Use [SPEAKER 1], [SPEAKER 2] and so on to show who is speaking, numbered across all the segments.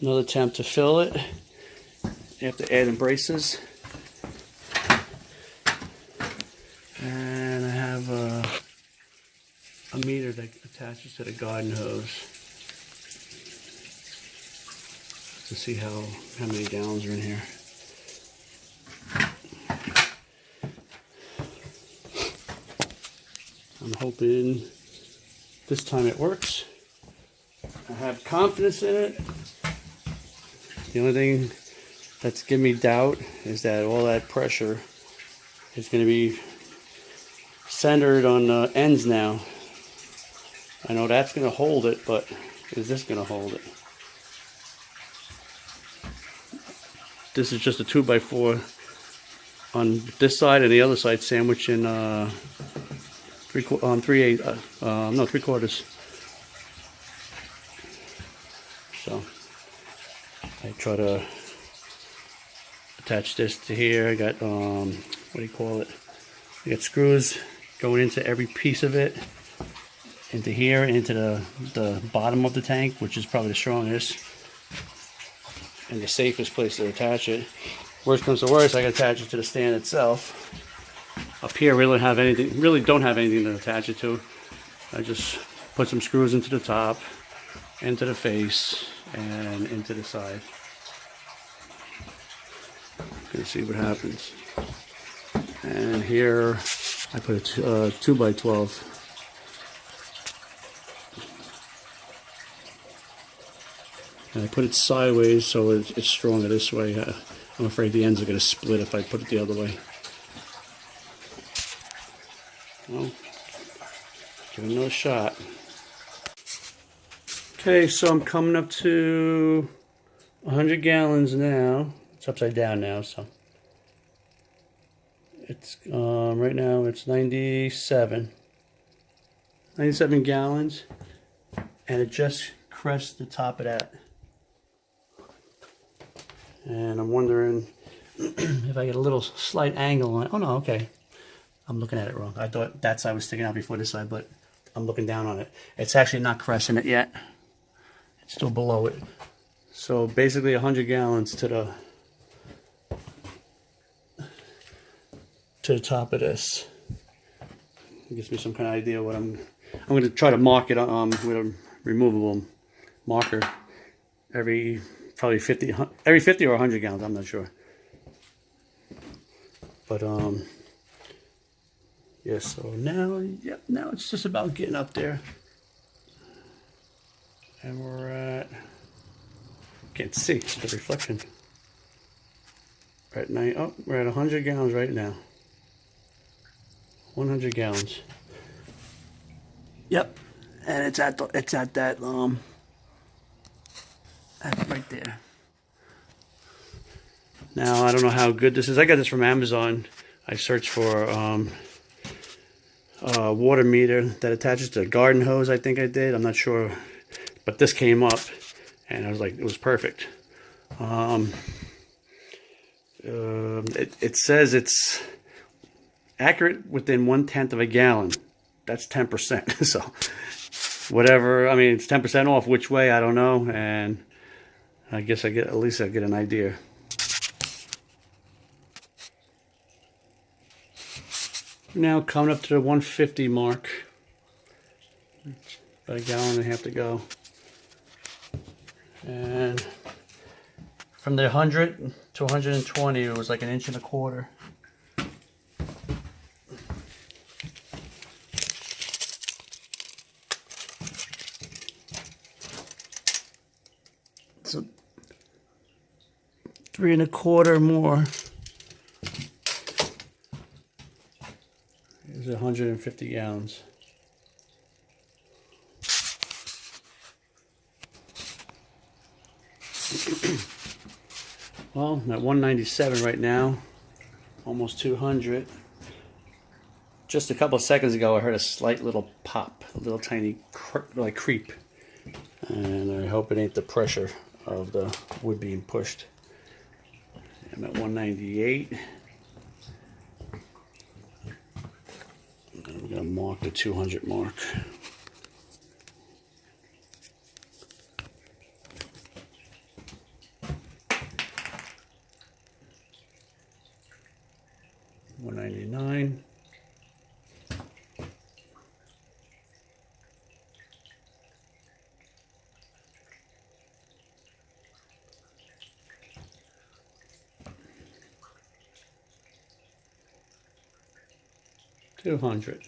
[SPEAKER 1] Another attempt to fill it. You have to add in braces. And I have a meter that attaches to the garden hose to see how many gallons are in here. I'm hoping this time it works. I have confidence in it. The only thing that's giving me doubt is that all that pressure is going to be centered on the ends now. I know that's going to hold it, but is this going to hold it? This is just a 2x4 on this side, and the other side sandwiched in 3/4. So I try to attach this to here. I got what do you call it? I got screws going into every piece of it, into here, into the bottom of the tank, which is probably the strongest and the safest place to attach it. Worst comes to worst, I can attach it to the stand itself. Up here, we don't have anything to attach it to. I just put some screws into the top, into the face, and into the side. Gonna see what happens. And here, I put a 2x12. And I put it sideways so it's stronger this way. I'm afraid the ends are going to split if I put it the other way. Well, give it another shot. Okay, so I'm coming up to 100 gallons now. It's upside down now, so it's right now it's 97 gallons, and it just crest the top of that. And I'm wondering if I get a little slight angle on it. Oh no, okay. I'm looking at it wrong. I thought that side was sticking out before this side, but I'm looking down on it. It's actually not cresting it yet. It's still below it. So basically 100 gallons to the top of this. It gives me some kind of idea what I'm going to try to mark it with a removable marker every 50 or 100 gallons, I'm not sure. But yeah, so now it's just about getting up there. And we're at, can't see the reflection. We're at we're at 100 gallons right now. 100 gallons. Yep, and it's at that right there. Now I don't know how good this is. I got this from Amazon. I searched for a water meter that attaches to a garden hose. I think I did. I'm not sure, but this came up, and I was like, it was perfect. It says it's accurate within 1/10 of a gallon. That's 10%. So whatever. I mean, it's 10% off. Which way, I don't know. And I guess at least I get an idea. Now coming up to the 150 mark. About a gallon and a half to go. And from the 100 to 120, it was like 1.25 inches. So 3.25 more. Here's 150 gallons. Well, I'm at 197 right now, almost 200. Just a couple of seconds ago, I heard a slight little pop, a little tiny like creep. And I hope it ain't the pressure of the wood being pushed. I'm at 198. I'm going to mark the 200 mark. $199. $200.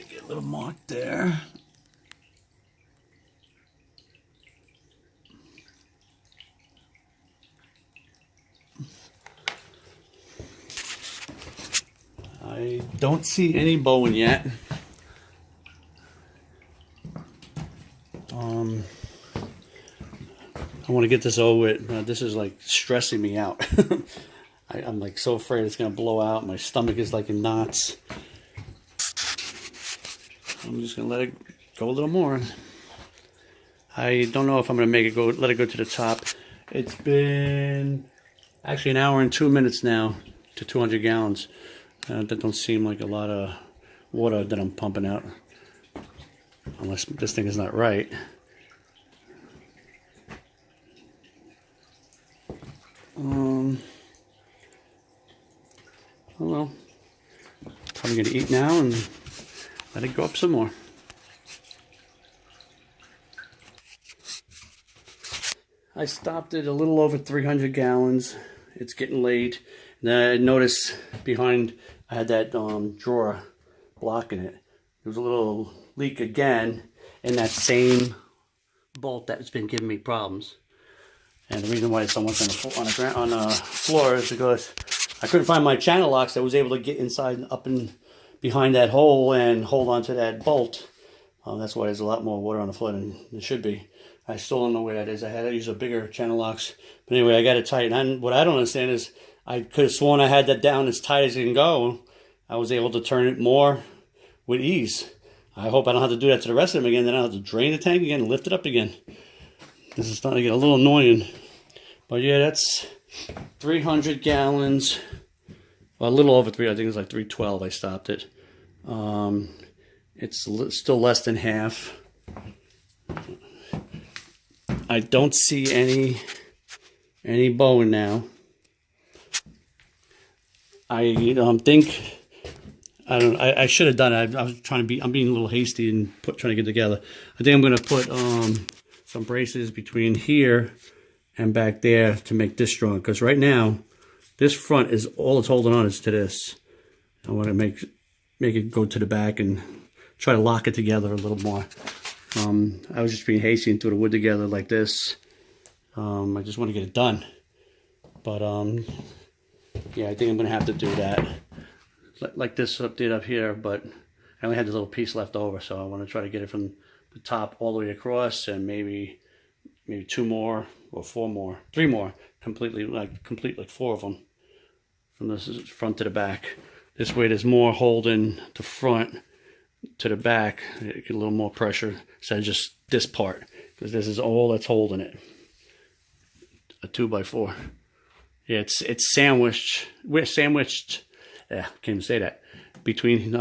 [SPEAKER 1] Get a little mark there. I don't see any bowing yet. I want to get this over with. This is like stressing me out. I'm like so afraid it's gonna blow out. My stomach is like in knots. I'm just gonna let it go a little more. I don't know if I'm gonna make it go. Let it go to the top. It's been actually an hour and 2 minutes now to 200 gallons. That don't seem like a lot of water that I'm pumping out, unless this thing is not right. Oh well, probably gonna eat now and let it go up some more. I stopped at a little over 300 gallons. It's getting late. Then I noticed behind I had that drawer blocking it. There was a little leak again in that same bolt that's been giving me problems. And the reason why it's so much on the floor is because I couldn't find my channel locks that was able to get inside and up and behind that hole and hold onto that bolt. That's why there's a lot more water on the floor than there should be. I still don't know where that is. I had to use a bigger channel locks. But anyway, I got it tight. And what I don't understand is I could have sworn I had that down as tight as it can go. I was able to turn it more with ease. I hope I don't have to do that to the rest of them again. Then I'll have to drain the tank again and lift it up again. This is starting to get a little annoying. But yeah, that's 300 gallons. Well, a little over 3. I think it's like 312 I stopped it. It's still less than half. I don't see any bowing now. I think I should have done it. I was trying to be. I'm being a little hasty and trying to get together. I think I'm going to put some braces between here and back there to make this strong. Because right now, this front is all it's holding on is to this. I want to make it go to the back and try to lock it together a little more. I was just being hasty and threw the wood together like this. I just want to get it done. But yeah, I think I'm going to have to do that. Like this did up here, but I only had a little piece left over, so I want to try to get it from the top all the way across, and maybe 2 more or 4 more, 3 more, complete like 4 of them from the front to the back. This way there's more holding the front to the back, get a little more pressure instead of just this part, because this is all that's holding it. A 2x4. Yeah, it's sandwiched. We're sandwiched. Yeah, can't even say that. Between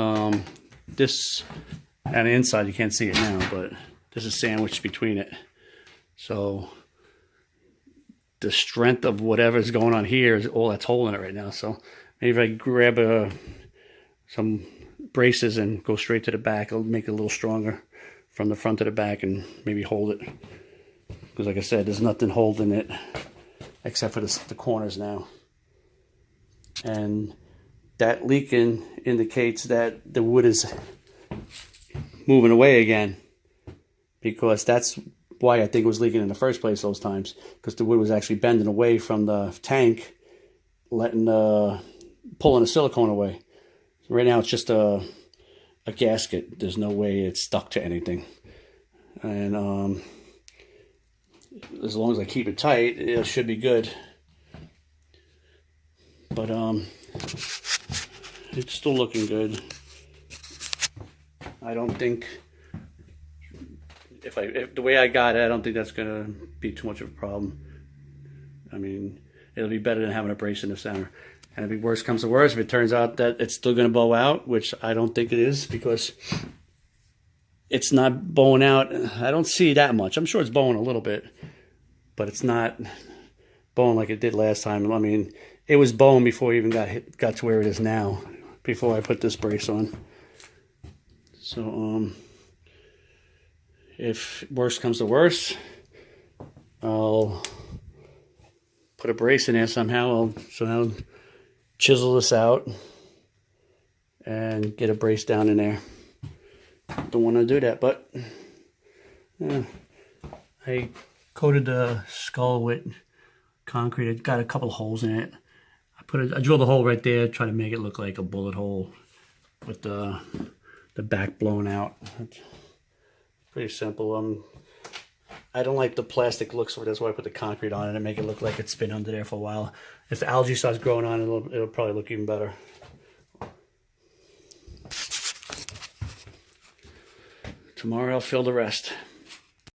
[SPEAKER 1] this and the inside, you can't see it now, but this is sandwiched between it. So the strength of whatever's going on here is all that's holding it right now. So maybe if I grab some braces and go straight to the back, it'll make it a little stronger from the front to the back and maybe hold it. Because like I said, there's nothing holding it except for the corners now. And that leaking indicates that the wood is moving away again, because that's why I think it was leaking in the first place those times, because the wood was actually bending away from the tank, pulling the silicone away. Right now it's just a gasket. There's no way it's stuck to anything. And as long as I keep it tight, it should be good. But it's still looking good. I don't think, if the way I got it, I don't think that's gonna be too much of a problem. I mean, it'll be better than having a brace in the center. And if worse comes to worse, if it turns out that it's still gonna bow out, which I don't think it is, because it's not bowing out. I don't see that much. I'm sure it's bowing a little bit, but it's not bone like it did last time. I mean, it was bone before it even got to where it is now, before I put this brace on. So, if worse comes to worse, I'll put a brace in there somehow. I'll chisel this out and get a brace down in there. Don't want to do that, but I coated the skull with concrete. It got a couple of holes in it. I drilled a hole right there, try to make it look like a bullet hole with the back blown out. It's pretty simple. I don't like the plastic look, so that's why I put the concrete on it and make it look like it's been under there for a while. If the algae starts growing on it, it'll probably look even better. Tomorrow I'll fill the rest.